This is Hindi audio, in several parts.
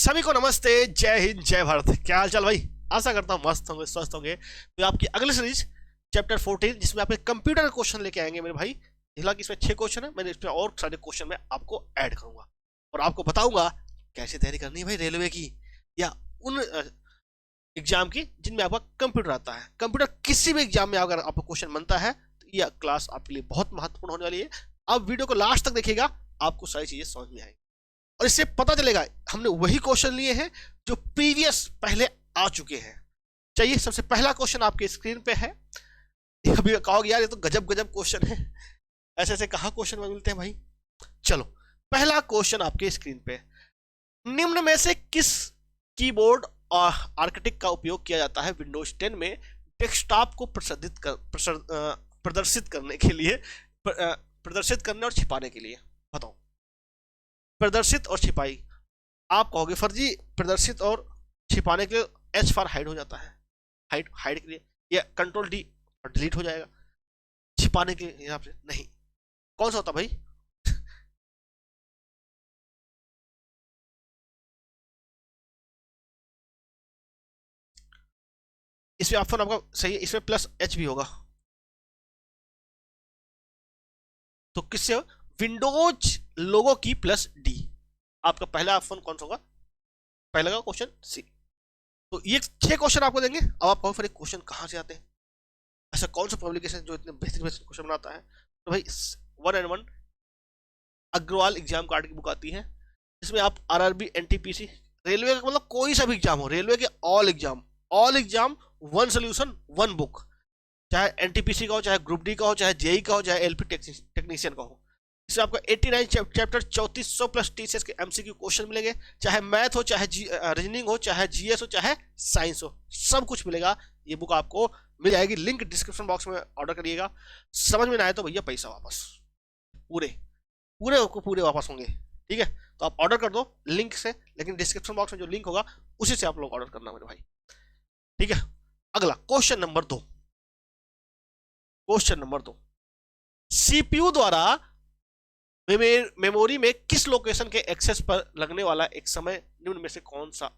सभी को नमस्ते, जय हिंद, जय भारत। क्या हाल चाल भाई? आशा करता हूँ मस्त होंगे, स्वस्थ होंगे। तो आपकी अगली सीरीज चैप्टर 14, जिसमें आपके कंप्यूटर का क्वेश्चन लेके आएंगे मेरे भाई। हालांकि इसमें 6 क्वेश्चन है, मैंने इसमें और सारे क्वेश्चन में आपको ऐड करूंगा और आपको बताऊंगा कैसे तैयारी करनी है भाई, रेलवे की या उन एग्जाम की जिनमें आपका कंप्यूटर आता है। कंप्यूटर किसी भी एग्जाम में अगर आपको क्वेश्चन बनता है तो यह क्लास आपके लिए बहुत महत्वपूर्ण होने वाली है। आप वीडियो को लास्ट तक देखिएगा, आपको सारी चीजें समझ में आएंगी और इससे पता चलेगा हमने वही क्वेश्चन लिए हैं जो प्रीवियस पहले आ चुके हैं। चाहिए सबसे पहला क्वेश्चन आपके स्क्रीन पे है। अभी कहोगे यार ये तो गजब गजब क्वेश्चन है, ऐसे ऐसे कहाँ क्वेश्चन मिलते हैं भाई। चलो पहला क्वेश्चन आपके स्क्रीन पे, निम्न में से किस कीबोर्ड और आर्किटेक्ट का उपयोग किया जाता है विंडोज 10 में डेस्कटॉप को प्रदर्शित करने के लिए, प्रदर्शित करने और छिपाने के लिए? बताओ। प्रदर्शित और छिपाई, आप कहोगे फर्जी प्रदर्शित और छिपाने के लिए एच फॉर हाइड हो जाता है, हाइड के लिए, या कंट्रोल डी और डिलीट हो जाएगा। छिपाने के हिसाब से नहीं, कौन सा होता भाई? इसमें ऑप्शन आपका सही है, इसमें प्लस एच भी होगा। तो किससे? विंडोज लोगो की प्लस डी। आपका पहला ऑप्शन कौन सा होगा? पहला का क्वेश्चन सी। तो ये 6 क्वेश्चन आपको देंगे। अब आप कहो फिर क्वेश्चन कहां से आते हैं, ऐसा कौन सा पब्लिकेशन जो इतने बेहतरीन बेहतरीन क्वेश्चन बनाता है? तो भाई 1 अग्रवाल एग्जाम कार्ड की बुक आती है, जिसमें आप आरआरबी, एनटीपीसी, रेलवे का मतलब कोई सा भी एग्जाम हो, रेलवे के all exam one solution one book, चाहे एनटीपीसी का हो, चाहे ग्रुप डी का हो, चाहे जेई का हो, चाहे एलपी टेक्नीशियन का हो। इसमें आपका 89 चैप्टर 3400 प्लस टीसीएस के एमसीक्यू क्वेश्चन मिलेंगे, चाहे मैथ हो, चाहे रीजनिंग हो, चाहे जीएस हो, चाहे साइंस हो, सब कुछ मिलेगा। ये बुक आपको मिल जाएगी, लिंक डिस्क्रिप्शन बॉक्स में ऑर्डर करिएगा। समझ में ना आए तो भैया पैसा वापस, पूरे पूरे को पूरे वापस होंगे, ठीक है? तो आप ऑर्डर कर दो लिंक से, लेकिन डिस्क्रिप्शन बॉक्स में जो लिंक होगा उसी से आप लोग ऑर्डर करना मेरे भाई, ठीक है? अगला question number 2, question number 2, CPU द्वारा मेमोरी में किस लोकेशन के एक्सेस पर लगने वाला एक समय निम्न में से कौन सा?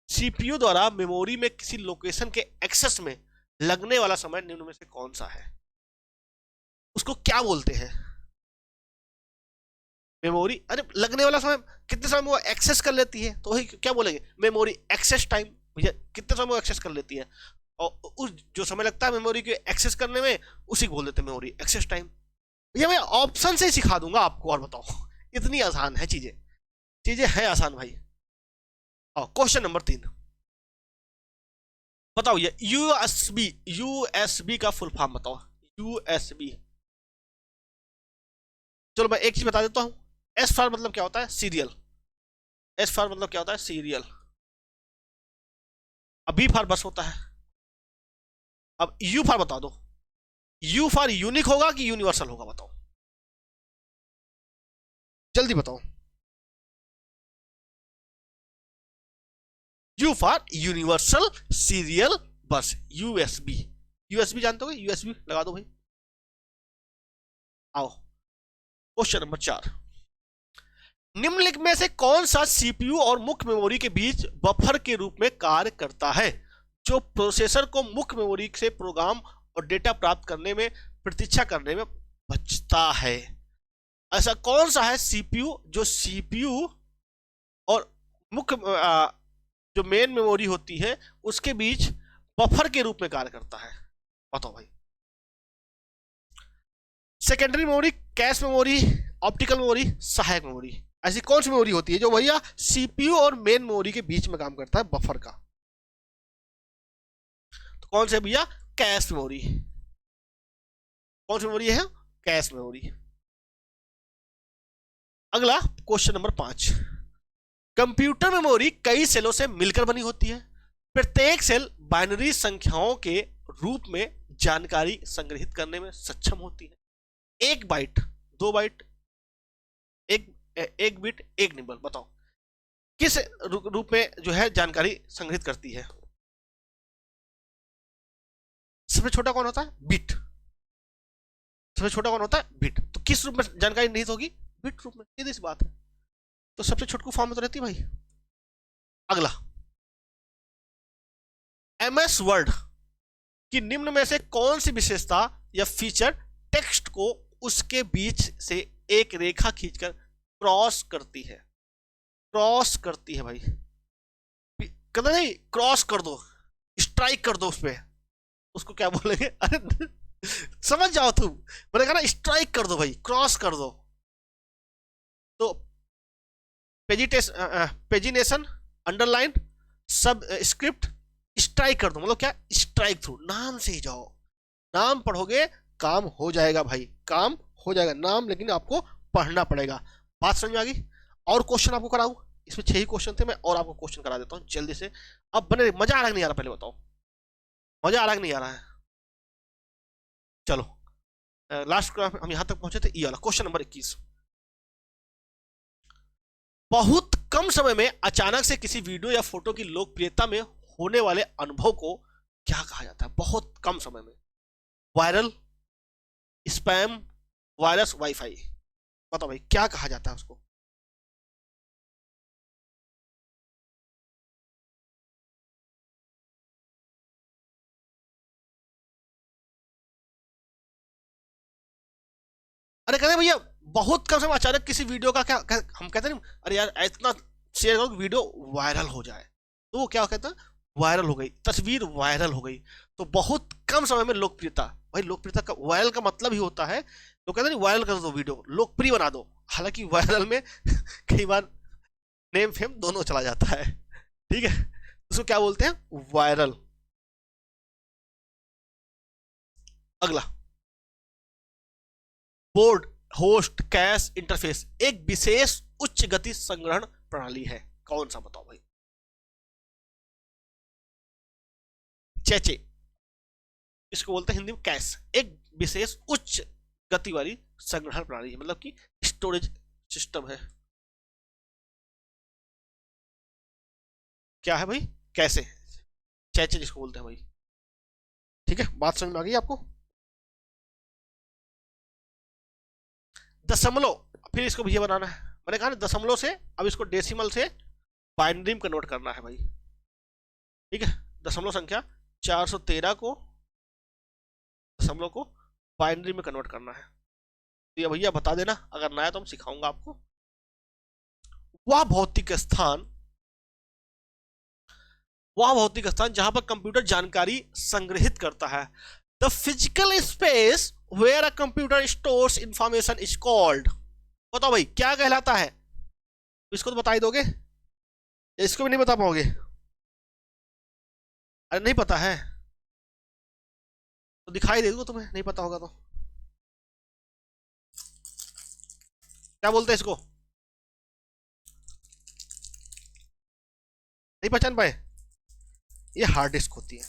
सीपीयू द्वारा मेमोरी में किसी लोकेशन के एक्सेस में लगने वाला समय निम्न में से कौन सा है? उसको क्या बोलते हैं? मेमोरी, अरे लगने वाला समय, कितने समय में वो एक्सेस कर लेती है, तो वही क्या बोलेंगे? Memory access time. भैया कितने समय वो एक्सेस कर लेती है, और उस जो समय लगता है मेमोरी के एक्सेस करने में, उसी को बोल देते हैं मेमोरी एक्सेस टाइम। ये मैं ऑप्शन से सिखा दूंगा आपको, और बताओ इतनी आसान है चीजें, चीजें हैं आसान भाई। और क्वेश्चन नंबर 3, बताओ ये यूएसबी का फुल फॉर्म बताओ। यूएसबी, चलो मैं एक चीज बता देता हूं। एस फॉर मतलब क्या होता है? सीरियल। एस फॉर मतलब क्या होता है? सीरियल। अब बी फॉर बस होता है। अब यू फॉर बता दो, यू फॉर यूनिक होगा कि यूनिवर्सल होगा? बताओ जल्दी बताओ। यू फॉर यूनिवर्सल सीरियल बस, यूएसबी। यूएसबी जानते हो? यूएसबी लगा दो भाई। आओ क्वेश्चन नंबर 4, निम्नलिखित में से कौन सा सीपीयू और मुख्य मेमोरी के बीच बफर के रूप में कार्य करता है, जो प्रोसेसर को मुख्य मेमोरी से प्रोग्राम और डेटा प्राप्त करने में प्रतीक्षा करने में बचता है? ऐसा कौन सा है सीपीयू जो सीपीयू और मुख्य जो मेन मेमोरी होती है उसके बीच बफर के रूप में कार्य करता है? बताओ भाई। Secondary memory, cache memory, optical memory, सहायक मेमोरी, ऐसी कौन सी मेमोरी होती है जो भैया सीपीयू और मेन मेमोरी के बीच में काम करता है, बफर का? तो कौन से भैया? Cache memory. कौन सी मेमोरी है? Cache memory. अगला क्वेश्चन नंबर 5, कंप्यूटर मेमोरी कई सेलों से मिलकर बनी होती है। प्रत्येक सेल बाइनरी संख्याओं के रूप में जानकारी संग्रहित करने में सक्षम होती है। 1 बाइट, 2 बाइट, एक बिट, एक निबल। बताओ किस रूप में जो है जानकारी संग्रहित करती है? सबसे छोटा कौन होता है? बिट। सबसे छोटा कौन होता है? बिट। तो किस रूप में जानकारी निहित होगी? बिट रूप में, सीधी सी बात है। तो सबसे छोटकू फॉर्म में तो रहती है भाई, अगला, MS वर्ड कि निम्न में से कौन सी विशेषता या फीचर टेक्स्ट को उसके बीच से एक रेखा खींचकर क्रॉस करती है? क्रॉस करती है भाई, कहते नहीं क्रॉस कर दो, स्ट्राइक कर दो उस पे, उसको क्या बोलेंगे? अरे समझ जाओ तुम, मैंने कहा ना स्ट्राइक कर दो भाई, क्रॉस कर दो। तो पेजिनेशन, अंडरलाइन, सब स्क्रिप्ट, स्ट्राइक कर दो, मतलब क्या? Strike through. नाम से ही जाओ, नाम पढ़ोगे काम हो जाएगा भाई, काम हो जाएगा। नाम लेकिन आपको पढ़ना पड़ेगा। बात समझ में आ गई? और क्वेश्चन आपको कराऊं? इसमें 6 ही क्वेश्चन थे, मैं और आपको क्वेश्चन करा देता हूं जल्दी से। अब बने, मजा आ रहा है नहीं आ रहा? पहले बताओ, मजा आ रहा है नहीं आ रहा है? चलो, लास्ट हम यहां तक पहुंचे थे, ये वाला क्वेश्चन नंबर 21। बहुत कम समय में अचानक से किसी वीडियो या फोटो की लोकप्रियता में होने वाले अनुभव को क्या कहा जाता है? बहुत कम समय में। Viral, spam, virus, wifi. बताओ भाई क्या कहा जाता है उसको? अरे कहते भैया बहुत कम समय अचानक किसी वीडियो का हम कहते नहीं, अरे यार इतना शेयर करो वीडियो वायरल हो जाए, तो वो क्या कहता है? वायरल हो गई, तस्वीर वायरल हो गई। तो बहुत कम समय में लोकप्रियता, भाई लोकप्रियता का वायरल का मतलब ही होता है, तो कहते नहीं वायरल कर दो वीडियो, लोकप्रिय बना दो। हालांकि वायरल में कई बार नेम फेम दोनों चला जाता है, ठीक है? उसको क्या बोलते हैं? वायरल। अगला, बोर्ड होस्ट कैश इंटरफेस एक विशेष उच्च गति संग्रहण प्रणाली है, कौन सा? बताओ भाई। चेचे, इसको बोलते हैं हिंदी में कैश, एक विशेष उच्च गति वाली संग्रहण प्रणाली है, मतलब कि स्टोरेज सिस्टम है। क्या है भाई? कैसे? चेचे जिसको बोलते हैं भाई, ठीक है? बात समझ में आ गई आपको? दशमलव, फिर इसको भैया बनाना है, मैंने कहा ना दशमलव से अब इसको डेसिमल से बाइनरी में कन्वर्ट करना है भाई, ठीक है? दशमलव संख्या 413 को दशमलव को बाइनरी में कन्वर्ट करना है। तो ये भैया बता देना, अगर ना है तो हम सिखाऊंगा आपको। वह भौतिक स्थान जहां पर कंप्यूटर जानकारी संग्रहित करता है। The physical space where a computer stores information is called. बताओ भाई क्या कहलाता है? इसको तो बता ही दोगे, इसको भी नहीं बता पाओगे? अरे नहीं पता है तो दिखाई दे दूंगा तुम्हें, नहीं पता होगा तो। क्या बोलते हैं इसको? नहीं पहचान पाए? ये हार्ड डिस्क होती है।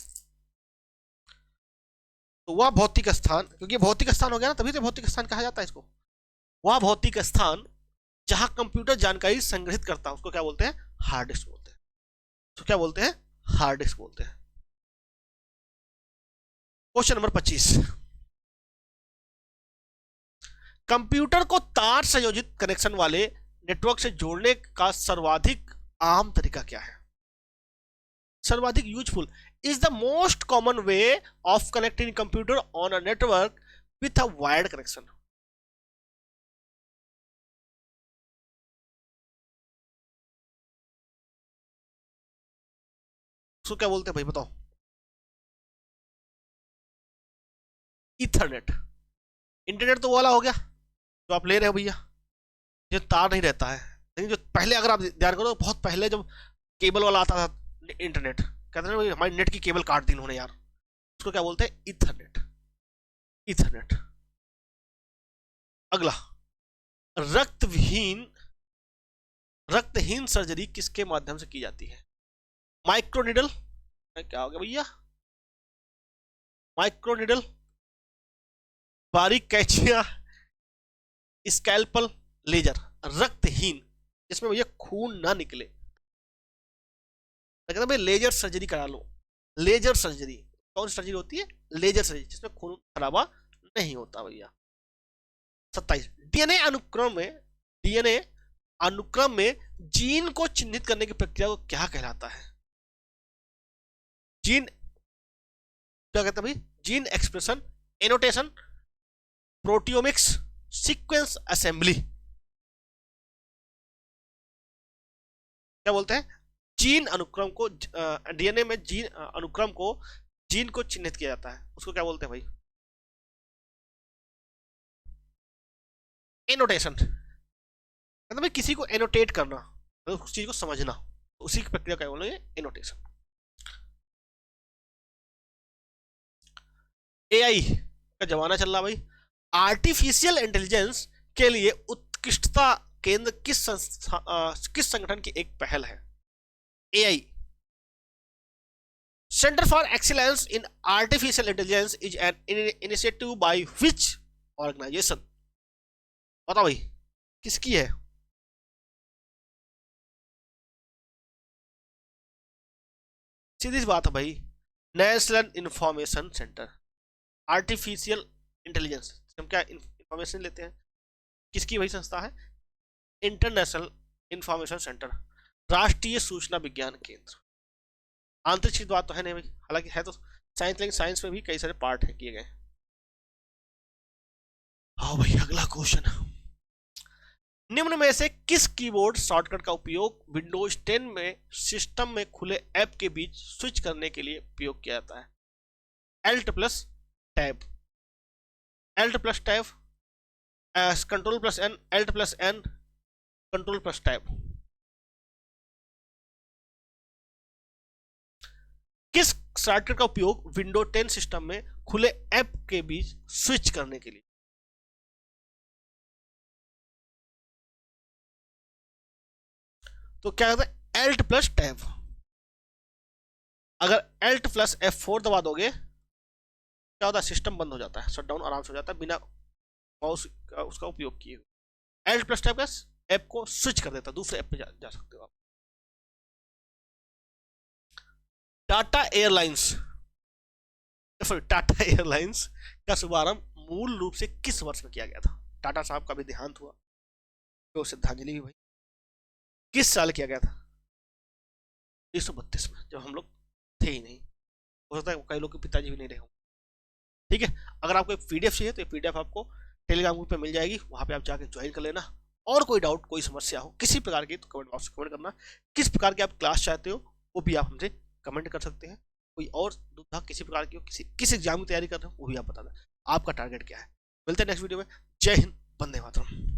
तो वह भौतिक स्थान, क्योंकि भौतिक स्थान हो गया ना, तभी तो भौतिक स्थान कहा जाता है इसको। वह भौतिक स्थान जहां कंप्यूटर जानकारी संग्रहित करता है उसको क्या बोलते हैं? हार्ड डिस्क बोलते हैं। तो क्या बोलते हैं? हार्ड डिस्क बोलते हैं। Question number 25। कंप्यूटर को तार संयोजित कनेक्शन वाले नेटवर्क से जोड़ने का सर्वाधिक आम तरीका क्या है? सर्वाधिक useful is the most common way of connecting computer on a network with a wired connection. उसको क्या बोलते हैं भाई बताओ? इथरनेट। इंटरनेट तो वो वाला हो गया जो आप ले रहे हो भैया, जो तार नहीं रहता है, लेकिन जो पहले अगर आप ध्यान करो, बहुत पहले जब केबल वाला आता था इंटरनेट, कहते हैं हमारी नेट की केबल काट दी इन्होंने यार, उसको क्या बोलते हैं? इथरनेट। इथरनेट। अगला, रक्तहीन रक्तहीन सर्जरी किसके माध्यम से की जाती है? माइक्रोनिडल, क्या हो गया भैया? माइक्रोनिडल, बारीक कैचिया, स्कैल्पल, लेजर। रक्तहीन जिसमें भैया खून ना निकले, कहते भाई लेजर सर्जरी करा लो। लेजर सर्जरी कौन सी सर्जरी होती है? लेजर सर्जरी, जिसमें खून खराबा नहीं होता भैया। 27। डीएनए अनुक्रम में जीन को चिन्हित करने की प्रक्रिया को क्या कहलाता है? जीन क्या कहते हैं भाई? Gene expression, annotation, proteomics, sequence assembly. क्या बोलते हैं? जीन अनुक्रम को, डीएनए में जीन अनुक्रम को, जीन को चिन्हित किया जाता है, उसको क्या बोलते हैं भाई? एनोटेशन। मतलब भाई किसी को एनोटेट करना, मतलब उस चीज को समझना, उसी की प्रक्रिया क्या बोलेंगे? एनोटेशन। एआई का जमाना चल रहा भाई। आर्टिफिशियल इंटेलिजेंस के लिए उत्कृष्टता केंद्र किस संस्था, किस संगठन की एक पहल है? AI, centre for excellence in artificial intelligence is an initiative by which organisation? बताओ भाई किसकी है? सीधी सी बात है भाई, national information centre. Artificial intelligence हम क्या इंफॉर्मेशन लेते हैं, किसकी वही संस्था है? इंटरनेशनल इंफॉर्मेशन सेंटर, राष्ट्रीय सूचना विज्ञान केंद्र। आंतरिक बात तो है नहीं भाई, हालांकि है तो साइंस, लेकिन साइंस में भी कई सारे पार्ट है किए गए। हाँ भाई अगला क्वेश्चन, निम्न में से किस कीबोर्ड शॉर्टकट का उपयोग विंडोज 10 में सिस्टम में खुले ऐप के बीच स्विच करने के लिए उपयोग किया जाता है? Alt plus tab, alt plus tab, control plus N, alt plus N, control plus tab. किस शॉर्टकट का उपयोग विंडो 10 सिस्टम में खुले ऐप के बीच स्विच करने के लिए? तो क्या कहते हैं? Alt plus tab. अगर एल्ट प्लस F4 दबा दोगे क्या होता है? सिस्टम बंद हो जाता है, शटडाउन आराम से हो जाता है बिना माउस का उसका उपयोग किए। एल्ट प्लस टैब का ऐप को स्विच कर देता है, दूसरे ऐप पे जा सकते हो आप। टाटा एयरलाइंस, टाटा एयरलाइंस का शुभारंभ मूल रूप से किस वर्ष में किया गया था? टाटा साहब का भी देहांत हुआ तो श्रद्धांजलि भी भाई किस साल किया गया था? 1932 में, जब हम लोग थे ही नहीं। हो सकता है कई लोग के पिताजी भी नहीं रहे हों। ठीक है, अगर आपको एक पीडीएफ चाहिए तो ये पीडीएफ आपको टेलीग्राम ग्रुप पे मिल जाएगी, वहां पे आप जाके ज्वाइन कर लेना। और कोई डाउट, कोई समस्या हो किसी प्रकार की तो कमेंट बॉक्स में कमेंट करना। किस प्रकार की आप क्लास चाहते हो वो भी आप हमसे कमेंट कर सकते हैं। कोई और दुविधा किसी प्रकार की हो, किस एग्जाम की तैयारी कर रहे हो वो भी आप बता दें। आपका टारगेट क्या है? मिलते हैं नेक्स्ट वीडियो में। जय हिंद, वंदे मातरम।